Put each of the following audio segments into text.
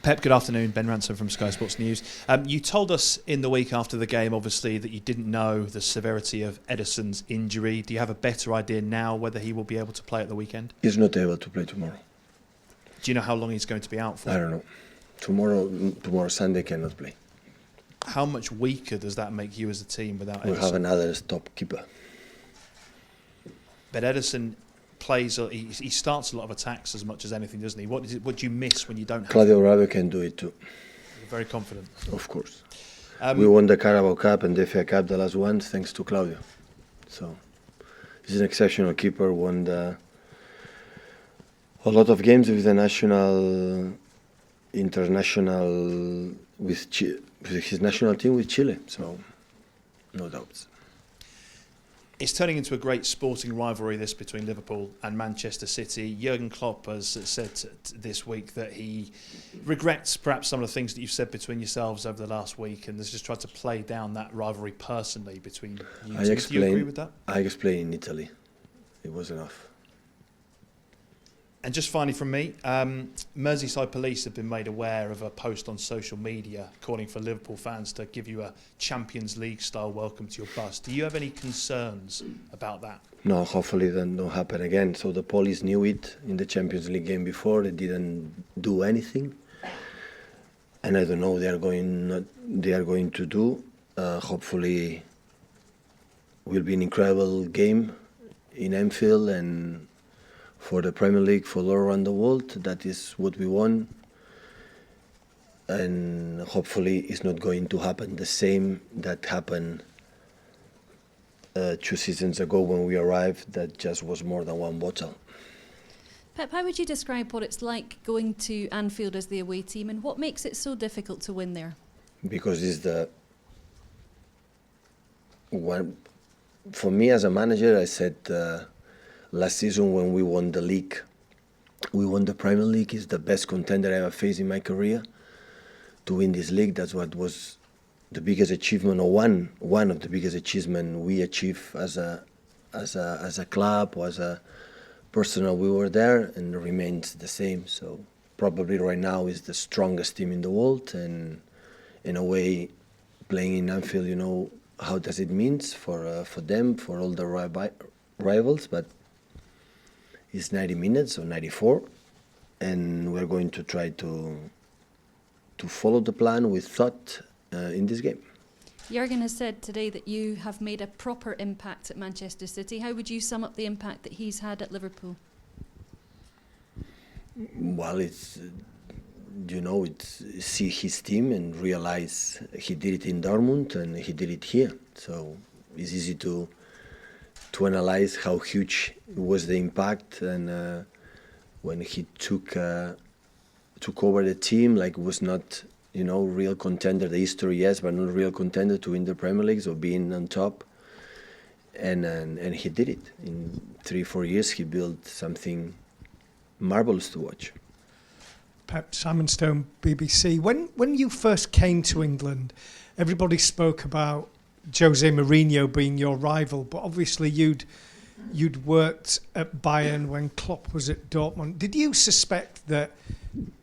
Pep, good afternoon. Ben Ransom from Sky Sports News. You told us in the week after the game, obviously, that you didn't know the severity of Ederson's injury. Do you have a better idea now whether he will be able to play at the weekend? He's not able to play tomorrow. Do you know how long he's going to be out for? I don't know. Tomorrow Sunday cannot play. How much weaker does that make you as a team without Ederson? We'll have another stop keeper. But Ederson plays, he starts a lot of attacks as much as anything, doesn't he? What do you miss when you don't have Claudio Bravo can do it too. You're very confident. Of course. We won the Carabao Cup and the FA Cup, the last one, thanks to Claudio. So he's an exceptional keeper, won a lot of games with the national, international, with his national team with Chile. So no doubts. It's turning into a great sporting rivalry, this, between Liverpool and Manchester City. Jurgen Klopp has said this week that he regrets perhaps some of the things that you've said between yourselves over the last week, and has just tried to play down that rivalry personally between you two. Do you agree with that? I explained in Italy. It was enough. And just finally from me, Merseyside police have been made aware of a post on social media calling for Liverpool fans to give you a Champions League style welcome to your bus. Do you have any concerns about that? No, hopefully that don't happen again. So the police knew it in the Champions League game before. They didn't do anything, and I don't know they are going to do. Hopefully, will be an incredible game in Anfield and for the Premier League, for all around the world. That is what we want. And hopefully it's not going to happen the same that happened 2 seasons ago when we arrived, that just was more than one bottle. Pep, how would you describe what it's like going to Anfield as the away team, and what makes it so difficult to win there? Because it's the one, for me as a manager, I said last season when we won the league, we won the Premier League, is the best contender I ever faced in my career. To win this league, that's what was the biggest achievement, or one of the biggest achievements we achieved as a club or as a personal. We were there and remains the same. So probably right now is the strongest team in the world, and in a way, playing in Anfield, you know how does it means for them, for all the rivals, but it's 90 minutes or 94, and we're going to try to follow the plan with thought in this game. Jurgen has said today that you have made a proper impact at Manchester City. How would you sum up the impact that he's had at Liverpool? Well, it's see his team and realize he did it in Dortmund and he did it here. So it's easy to analyze how huge was the impact, and when he took over the team, like it was not, real contender, the history, yes, but not real contender to win the Premier League, so being on top, and he did it. In 3-4 years, he built something marvelous to watch. Pep, Simon Stone, BBC. When you first came to England, everybody spoke about Jose Mourinho being your rival, but obviously you'd worked at Bayern when Klopp was at Dortmund. Did you suspect that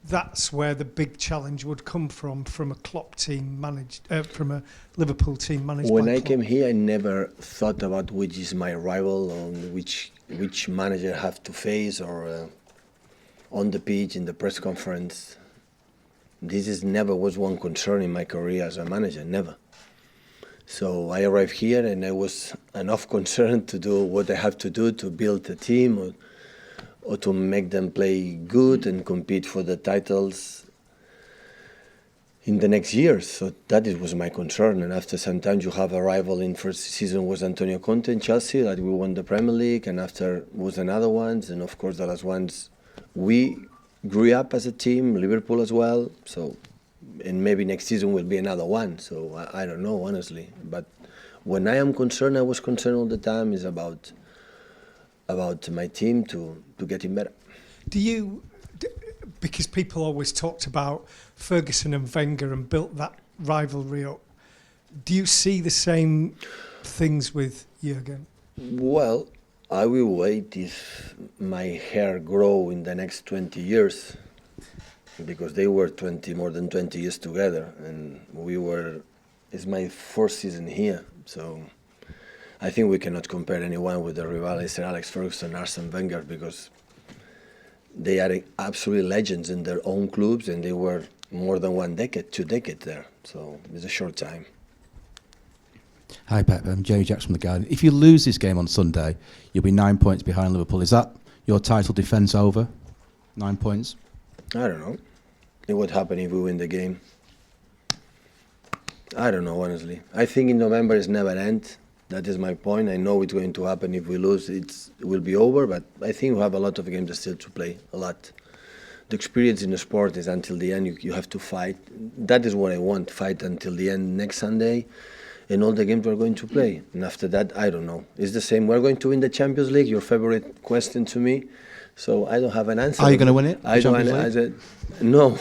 that's where the big challenge would come from a Klopp team managed, from a Liverpool team managed when by I Klopp? came here, I never thought about which is my rival or which manager I have to face, or on the pitch, in the press conference. This never was one concern in my career as a manager, never. So I arrived here and I was enough concerned to do what I have to do to build a team or to make them play good and compete for the titles in the next years. So that was my concern. And after some time you have a rival. In first season was Antonio Conte in Chelsea, that we won the Premier League, and after was another ones, and of course the last ones we grew up as a team, Liverpool as well. So, and maybe next season will be another one. So I don't know, honestly. But when I am concerned, I was concerned all the time, is about my team to getting better. Do you, because people always talked about Ferguson and Wenger and built that rivalry up, do you see the same things with Jurgen? Well, I will wait if my hair grow in the next 20 years. because they were more than 20 years together, and it's my fourth season here, so I think we cannot compare anyone with the rivals Sir Alex Ferguson, Arsene Wenger, because they are absolutely legends in their own clubs, and they were more than 2 decades there, so it's a short time. Hi Pep, I'm Jamie Jackson from The Guardian. If you lose this game on Sunday, you'll be 9 points behind Liverpool. Is that your title defence over? 9 points? I don't know. What would happen if we win the game? I don't know, honestly. I think in November it's never end. That is my point. I know it's going to happen. If we lose, it will be over, but I think we have a lot of games still to play, a lot. The experience in the sport is until the end, you have to fight. That is what I want, fight until the end next Sunday, and all the games we're going to play. And after that, I don't know. It's the same. We're going to win the Champions League, your favorite question to me. So I don't have an answer. Are you going to win it? I don't. No,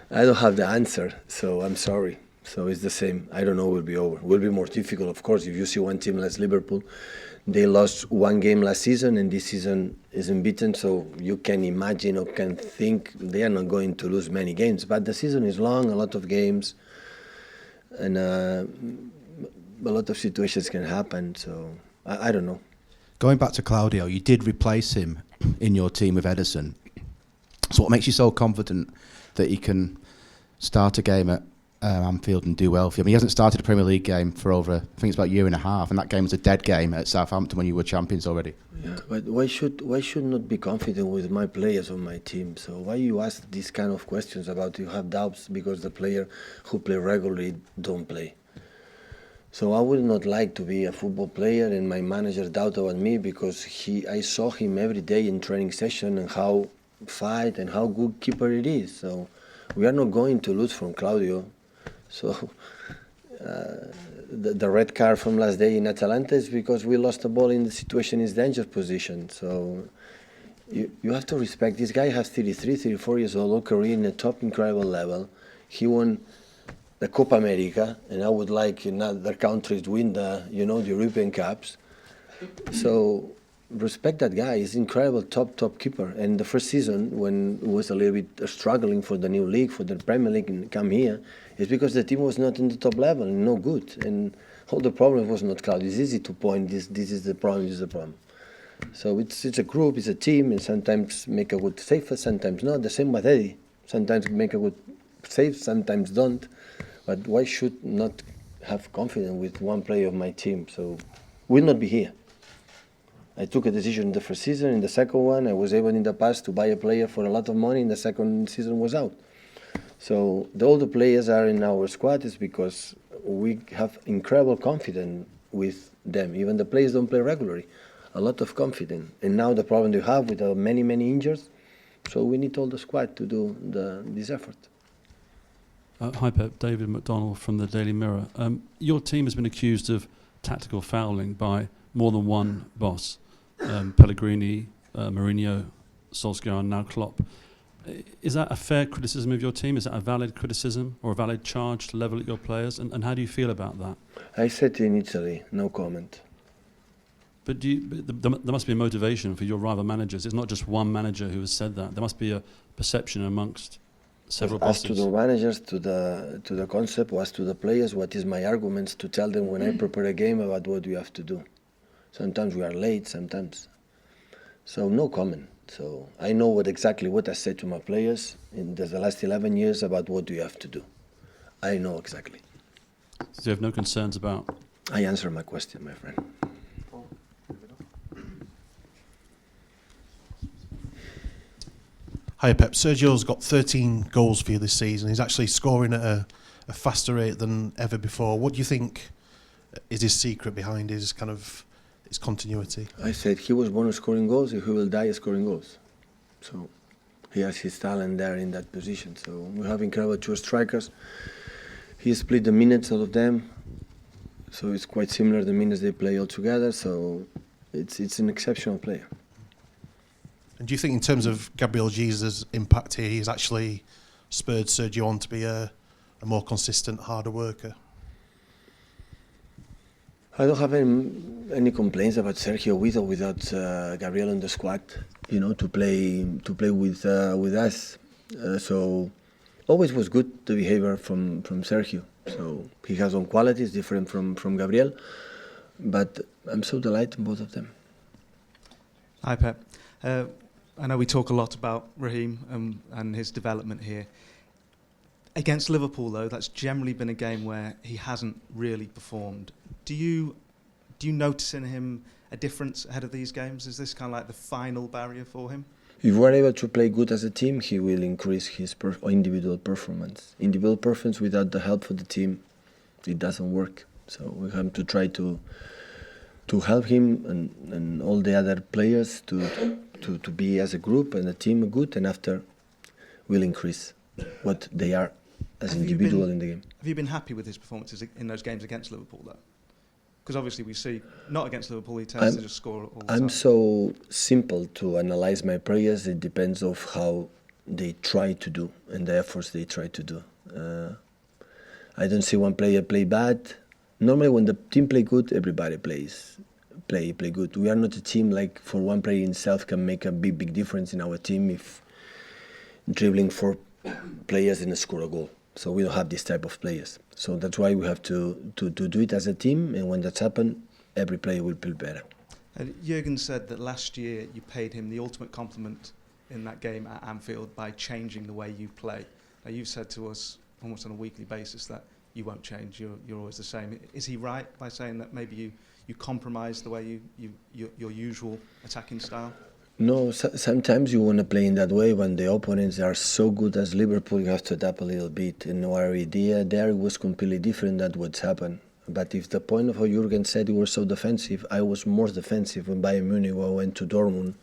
I don't have the answer. So I'm sorry. So it's the same. I don't know. Will be over. Will be more difficult, of course. If you see one team like Liverpool, they lost one game last season, and this season is unbeaten. So you can imagine or can think they are not going to lose many games. But the season is long, a lot of games, and a lot of situations can happen. So I don't know. Going back to Claudio, you did replace him in your team with Ederson. So what makes you so confident that he can start a game at Anfield and do well for you? I mean, he hasn't started a Premier League game for over, I think it's about a year and a half, and that game was a dead game at Southampton when you were champions already. Yeah, but why should not be confident with my players on my team? So why you ask these kind of questions about you have doubts because the player who play regularly don't play? So I would not like to be a football player and my manager doubt about me because I saw him every day in training session and how fight and how good keeper it is. So we are not going to lose from Claudio. So the red card from last day in Atalanta is because we lost the ball in the situation is danger position. So you have to respect this guy. Has 34 years old, all career in a top incredible level. He won the Copa America, and I would like in other countries to win the European Cups. So respect that guy. He's incredible, top keeper. And the first season, when it was a little bit struggling for the new league, for the Premier League, and come here, is because the team was not in the top level, and no good. And all the problem was not Claudio. It's easy to point. This is the problem. This is the problem. So it's a group, it's a team, and sometimes make a good save, sometimes not. The same with Eddie. Sometimes make a good save, sometimes don't. But why should not have confidence with one player of my team? So we'll not be here. I took a decision in the first season. In the second one, I was able in the past to buy a player for a lot of money. In the second season was out. So all the players are in our squad is because we have incredible confidence with them. Even the players don't play regularly. A lot of confidence. And now the problem you have with the many injuries. So we need all the squad to do this effort. Hi Pep, David McDonnell from the Daily Mirror. Your team has been accused of tactical fouling by more than one boss, Pellegrini, Mourinho, Solskjaer and now Klopp. Is that a fair criticism of your team? Is that a valid criticism or a valid charge to level at your players? And how do you feel about that? I said in Italy, no comment. But there must be a motivation for your rival managers. It's not just one manager who has said that. There must be a perception amongst several bosses. As to the managers, to the concept, as to the players, what is my arguments to tell them when I prepare a game about what we have to do. Sometimes we are late, sometimes. So no comment. So I know exactly what I said to my players in the last 11 years about what we have to do. I know exactly. So you have no concerns about? I answer my question, my friend. Hi Pep, Sergio's got 13 goals for you this season. He's actually scoring at a faster rate than ever before. What do you think is his secret behind his continuity? I said he was born scoring goals, he will die scoring goals. So he has his talent there in that position. So we have incredible two strikers. He split the minutes out of them. So it's quite similar the minutes they play all together. So it's an exceptional player. And do you think in terms of Gabriel Jesus' impact here, he's actually spurred Sergio on to be a more consistent, harder worker? I don't have any complaints about Sergio with or without Gabriel in the squad. To play with us. So always was good the behavior from Sergio. So he has own qualities different from Gabriel, but I'm so delighted in both of them. Hi, Pep. I know we talk a lot about Raheem and his development here. Against Liverpool, though, that's generally been a game where he hasn't really performed. Do you notice in him a difference ahead of these games? Is this kind of like the final barrier for him? If we're able to play good as a team, he will increase his individual performance. Individual performance without the help of the team, it doesn't work. So we have to try to help him and all the other players to be as a group and a team good, and after will increase what they are as individual in the game. Have you been happy with his performances in those games against Liverpool, though? Because obviously we see, not against Liverpool, he tends to just score all the time. I'm so simple to analyze my players. It depends of how they try to do and the efforts they try to do. I don't see one player play bad. Normally when the team play good, everybody play good. We are not a team like for one player himself can make a big difference in our team if dribbling 4 players and score a goal. So we don't have this type of players. So that's why we have to do it as a team, and when that's happened, every player will play better. Jurgen said that last year you paid him the ultimate compliment in that game at Anfield by changing the way you play. Now you've said to us almost on a weekly basis that you won't change, you're always the same. Is he right by saying that maybe you compromise the way your usual attacking style? No, sometimes you want to play in that way when the opponents are so good as Liverpool, you have to adapt a little bit. And our idea there was completely different than what's happened. But if the point of how Jurgen said we were so defensive, I was more defensive when Bayern Munich when I went to Dortmund,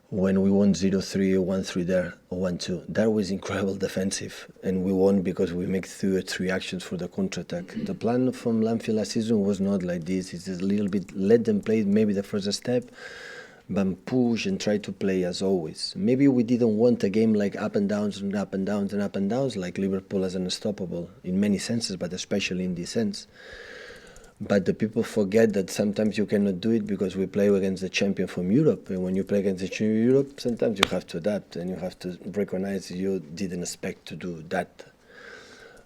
when we won 0-3 or 1-3 there, or 1-2. That was incredible defensive. And we won because we make 2 or 3 actions for the counter-attack. The plan from Anfield last season was not like this. It's just a little bit, let them play maybe the first step, but push and try to play as always. Maybe we didn't want a game like up and downs and up and downs and up and downs, like Liverpool as unstoppable in many senses, but especially in this sense. But the people forget that sometimes you cannot do it because we play against the champion from Europe. And when you play against the champion from Europe, sometimes you have to adapt and you have to recognize you didn't expect to do that.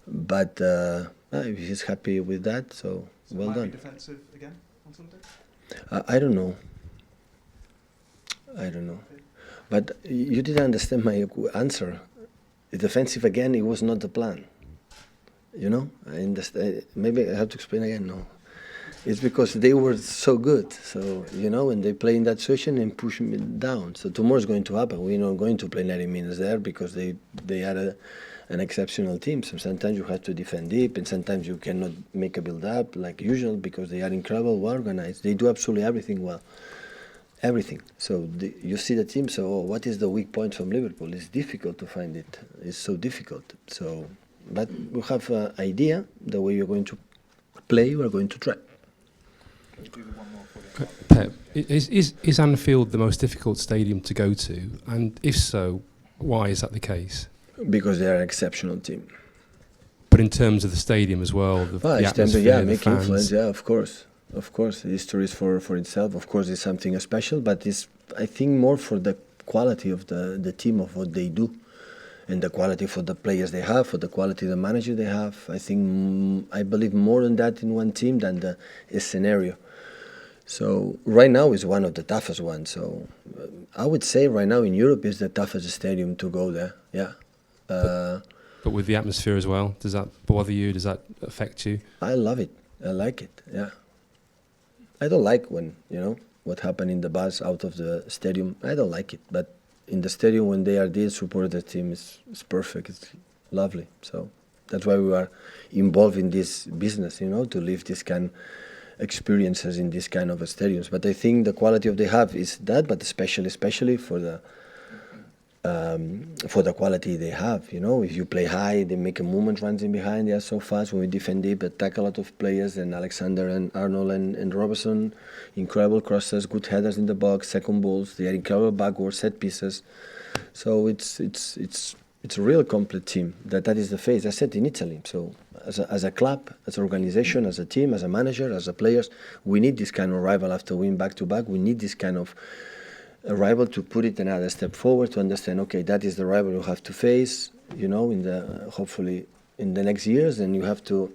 But if he's happy with that, so well might done. Be defensive again on Sunday? I don't know. But you didn't understand my answer. The defensive again, it was not the plan. You know, I understand. Maybe I have to explain again. No, it's because they were so good. So you know, and they play in that situation and push me down. So tomorrow is going to happen. We're not going to play 90 minutes there because they are an exceptional team. So sometimes you have to defend deep, and sometimes you cannot make a build up like usual because they are incredible, well organized. They do absolutely everything well. Everything. So you see the team. So what is the weak point from Liverpool? It's difficult to find it. It's so difficult. So, but we have an idea the way you're going to play. We're going to try. Pep, is Anfield the most difficult stadium to go to? And if so, why is that the case? Because they are an exceptional team. But in terms of the stadium as well, the atmosphere, make the fans. influence. Yeah, of course. Of course, the history is for itself. Of course, it's something special, but it's, I think, more for the quality of the team, of what they do, and the quality for the players they have, for the quality of the manager they have. I think, I believe more in that in one team than the scenario. So right now is one of the toughest ones. So I would say right now in Europe is the toughest stadium to go there. Yeah. But with the atmosphere as well, does that bother you? Does that affect you? I love it. I like it. Yeah. I don't like when, what happened in the bus out of the stadium. I don't like it. But in the stadium, when they are there, support the team is perfect. It's lovely. So that's why we are involved in this business, to live this kind of experiences in this kind of stadiums. But I think the quality of they have is that, but especially for the quality they have. If you play high, they make a movement runs in behind. They are so fast. When we defend deep, attack a lot of players. And Alexander and Arnold and Robertson, incredible crosses, good headers in the box, second balls. They are incredible backwards set pieces. So it's a real complete team. That is the phase. I said in Italy. So as a club, as an organization, as a team, as a manager, as a players, we need this kind of rival after win back to back. We need this kind of a rival to put it another step forward, to understand, okay, that is the rival you have to face, you know, hopefully in the next years, and you have to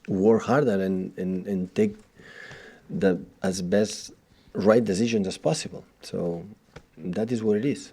work harder and take the as best right decisions as possible. So that is what it is.